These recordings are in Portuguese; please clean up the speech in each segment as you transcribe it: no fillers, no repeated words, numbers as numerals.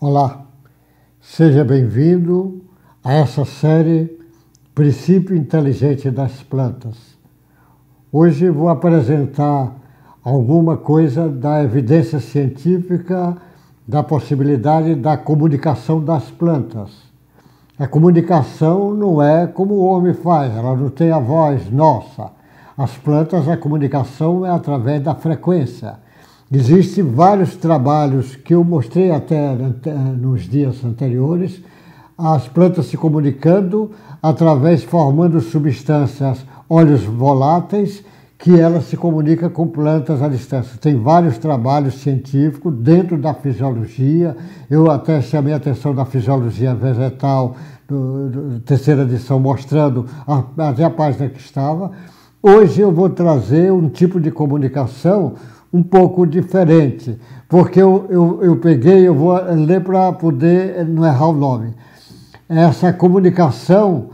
Olá, seja bem-vindo a essa série Princípio Inteligente das Plantas. Hoje vou apresentar alguma coisa da evidência científica da possibilidade da comunicação das plantas. A comunicação não é como o homem faz, ela não tem a voz nossa. As plantas, a comunicação é através da frequência. Existem vários trabalhos que eu mostrei até nos dias anteriores, as plantas se comunicando através, formando substâncias, óleos voláteis, que elas se comunicam com plantas à distância. Tem vários trabalhos científicos dentro da fisiologia, eu até chamei a atenção da fisiologia vegetal, terceira edição, mostrando até a página que estava. Hoje eu vou trazer um tipo de comunicação um pouco diferente, porque eu vou ler para poder não errar o nome. Essa comunicação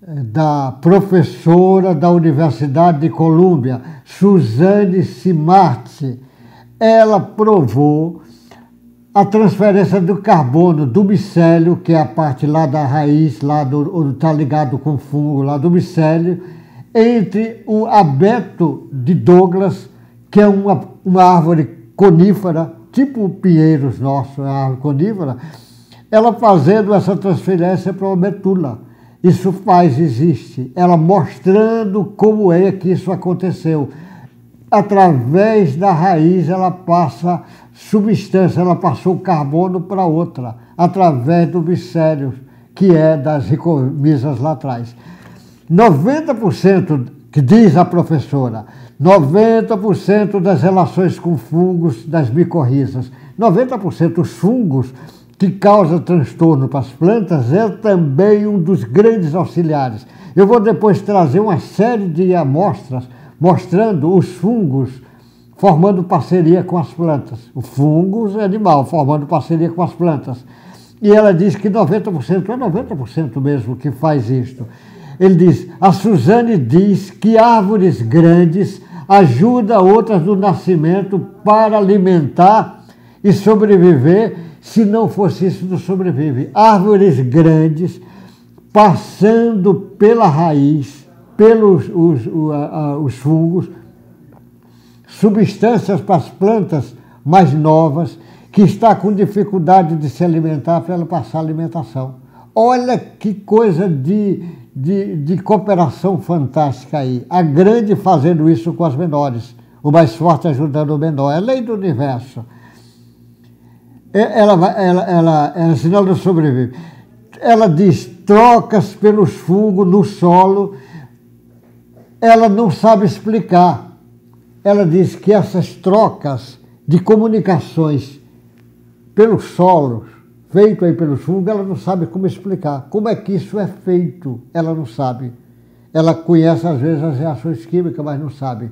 da professora da Universidade de Colômbia, Suzanne Simard, ela provou a transferência do carbono do micélio, que é a parte lá da raiz, lá está ligado com o fungo, lá do micélio, entre o abeto de Douglas, que é uma árvore conífera, tipo o pinheiros nosso, é a árvore conífera, ela fazendo essa transferência para a betula. Isso existe. Ela mostrando como é que isso aconteceu. Através da raiz, ela passa substância, ela passou carbono para outra, através do micélio, que é das ricomícias lá atrás. 90%, que diz a professora, 90% das relações com fungos das micorrizas, 90% dos fungos que causam transtorno para as plantas é também um dos grandes auxiliares. Eu vou depois trazer uma série de amostras mostrando os fungos formando parceria com as plantas. O fungos é animal formando parceria com as plantas. E ela diz que 90%, é 90% mesmo que faz isto. Ele diz, a Suzanne diz que árvores grandes ajudam outras no nascimento para alimentar e sobreviver. Se não fosse isso, não sobrevive. Árvores grandes passando pela raiz, pelos os fungos, substâncias para as plantas mais novas, que está com dificuldade de se alimentar para ela passar alimentação. Olha que coisa de cooperação fantástica aí. A grande fazendo isso com as menores, o mais forte ajudando o menor. É a lei do universo. Se não sobrevive. Ela diz trocas pelos fungos no solo. Ela não sabe explicar. Ela diz que essas trocas de comunicações pelos solos, feito aí pelos fungos, ela não sabe como explicar. Como é que isso é feito? Ela não sabe. Ela conhece, às vezes, as reações químicas, mas não sabe.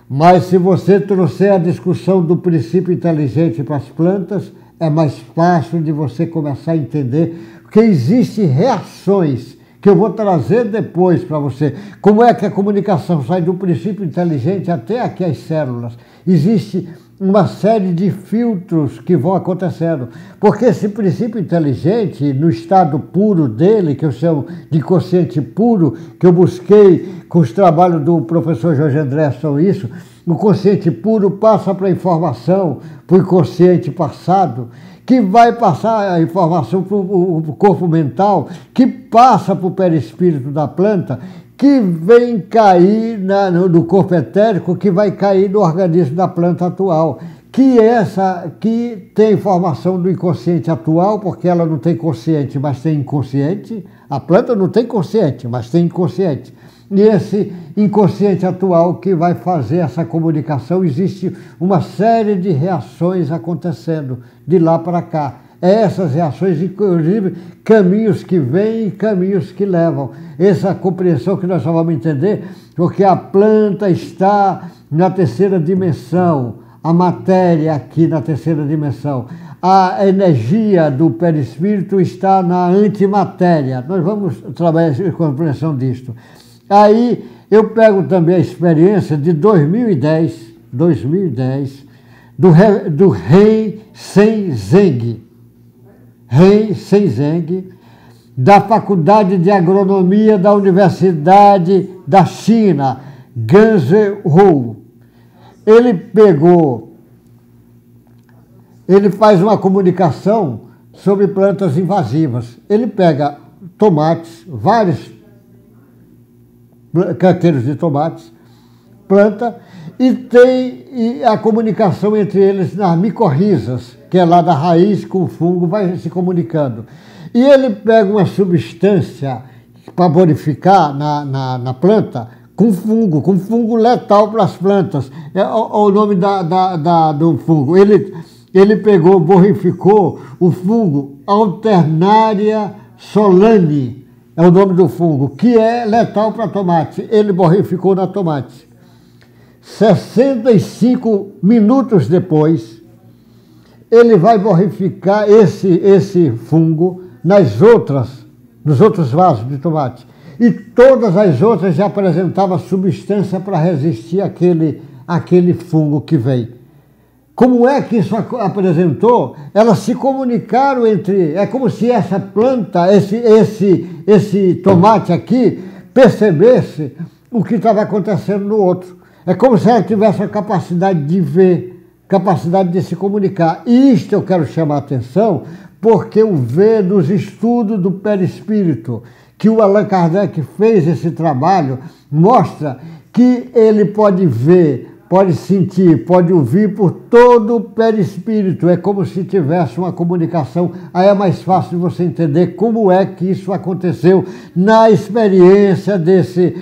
Mas se você trouxer a discussão do princípio inteligente para as plantas, é mais fácil de você começar a entender, porque existem reações que eu vou trazer depois para você. Como é que a comunicação sai do princípio inteligente até aqui as células? Existe uma série de filtros que vão acontecendo. Porque esse princípio inteligente, no estado puro dele, que eu chamo de consciente puro, que eu busquei com os trabalhos do professor Jorge André, são isso, o consciente puro passa para a informação, para o inconsciente passado, que vai passar a informação para o corpo mental, que passa para o perispírito da planta, que vem cair no corpo etérico, que vai cair no organismo da planta atual, que tem informação do inconsciente atual, porque ela não tem consciente, mas tem inconsciente. A planta não tem consciente, mas tem inconsciente. E esse inconsciente atual que vai fazer essa comunicação, existe uma série de reações acontecendo de lá para cá. Essas reações, inclusive, caminhos que vêm e caminhos que levam. Essa compreensão que nós só vamos entender, porque a planta está na terceira dimensão, a matéria aqui na terceira dimensão. A energia do perispírito está na antimatéria. Nós vamos trabalhar com a compreensão disto. Aí eu pego também a experiência de 2010, do rei Sen Zeng. Ren Shenzhen, da Faculdade de Agronomia da Universidade da China, Guangzhou. Ele faz uma comunicação sobre plantas invasivas. Ele pega tomates, vários canteiros de tomates, planta, e tem a comunicação entre eles nas micorrizas, que é lá da raiz com o fungo, vai se comunicando. E ele pega uma substância para bonificar na planta com fungo letal para as plantas. É o nome do fungo. Ele pegou, borrificou o fungo Alternaria solani, é o nome do fungo, que é letal para tomate. Ele borrificou na tomate. 65 minutos depois, ele vai borrificar esse fungo nos outros vasos de tomate. E todas as outras já apresentavam substância para resistir àquele fungo que veio. Como é que isso apresentou? Elas se comunicaram é como se essa planta, esse tomate aqui, percebesse o que estava acontecendo no outro. É como se ela tivesse a capacidade de ver, capacidade de se comunicar. E isto eu quero chamar a atenção, porque eu vejo nos estudos do perispírito, que o Allan Kardec fez esse trabalho, mostra que ele pode ver, pode sentir, pode ouvir por todo o perispírito. É como se tivesse uma comunicação. Aí é mais fácil de você entender como é que isso aconteceu na experiência desse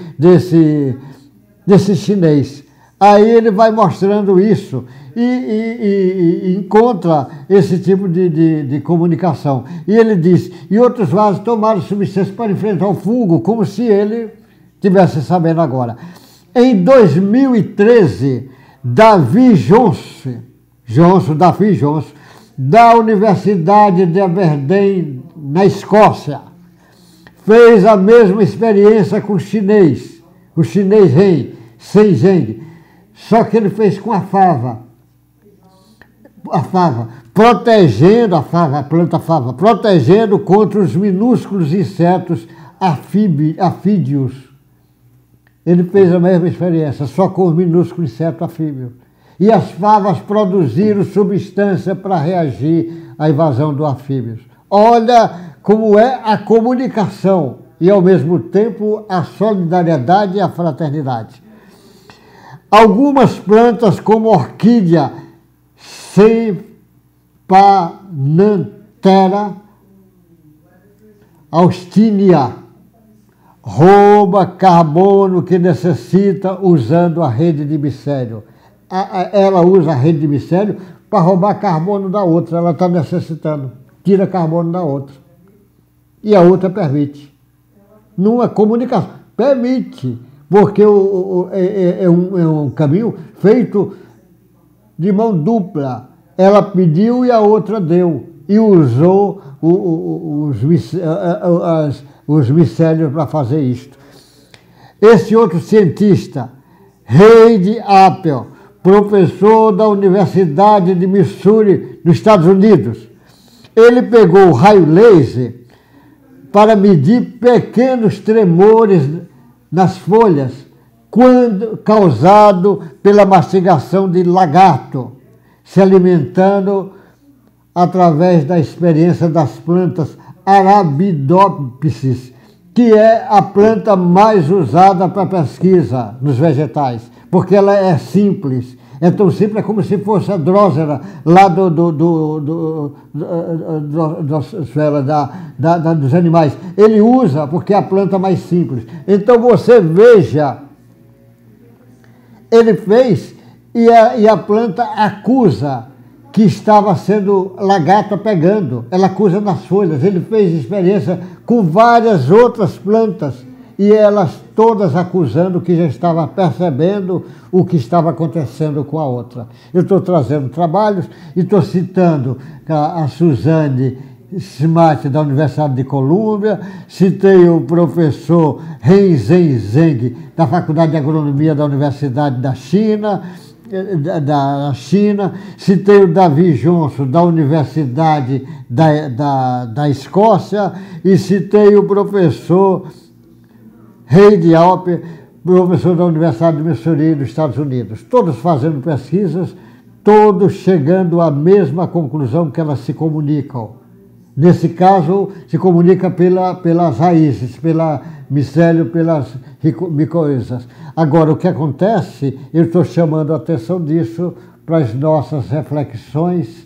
chinês. Aí ele vai mostrando isso e encontra esse tipo de comunicação. E ele diz, e outros vasos tomaram substâncias para enfrentar o fungo, como se ele tivesse sabendo agora. Em 2013, Davi Johnson, da Universidade de Aberdeen, na Escócia, fez a mesma experiência com o chinês Ren Shenzhen, só que ele fez com a fava, protegendo a planta fava, protegendo contra os minúsculos insetos afídeos. Ele fez a mesma experiência, só com os minúsculos insetos afídeos. E as favas produziram substância para reagir à invasão do anfíbios. Olha como é a comunicação e, ao mesmo tempo, a solidariedade e a fraternidade. Algumas plantas, como orquídea Sempananthera austinia, rouba carbono que necessita usando a rede de micélio. Ela usa a rede de micélio para roubar carbono da outra, ela está necessitando, tira carbono da outra. E a outra permite. Numa comunicação, permite, porque é um caminho feito de mão dupla. Ela pediu e a outra deu, e usou os micélios para fazer isto. Esse outro cientista, Reid Appel, professor da Universidade de Missouri, nos Estados Unidos, ele pegou o raio laser para medir pequenos tremores nas folhas, causado pela mastigação de lagarto, se alimentando através da experiência das plantas Arabidopsis, que é a planta mais usada para pesquisa nos vegetais, porque ela é simples. É tão simples, é como se fosse a drósera lá dos animais. Ele usa porque é a planta mais simples. Então você veja, ele fez e a planta acusa que estava sendo lagarta pegando. Ela acusa nas folhas. Ele fez experiência com várias outras plantas e elas todas acusando que já estava percebendo o que estava acontecendo com a outra. Eu estou trazendo trabalhos e estou citando a Suzanne Smart, da Universidade de Colômbia, citei o professor Ren Shenzhen, da Faculdade de Agronomia da Universidade da China, da China, citei o David Johnson, da Universidade da Escócia, e citei o professor Heidi Alper, professor da Universidade de Missouri, dos Estados Unidos. Todos fazendo pesquisas, todos chegando à mesma conclusão, que elas se comunicam. Nesse caso, se comunica pelas raízes, pela micélio, pelas micoísas. Agora, o que acontece, eu estou chamando a atenção disso para as nossas reflexões,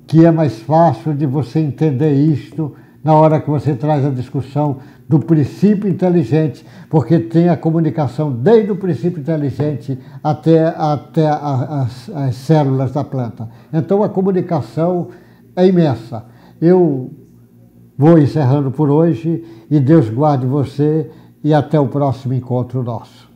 que é mais fácil de você entender isto na hora que você traz a discussão do princípio inteligente, porque tem a comunicação desde o princípio inteligente até as células da planta. Então, a comunicação é imensa. Eu vou encerrando por hoje, e Deus guarde você, e até o próximo encontro nosso.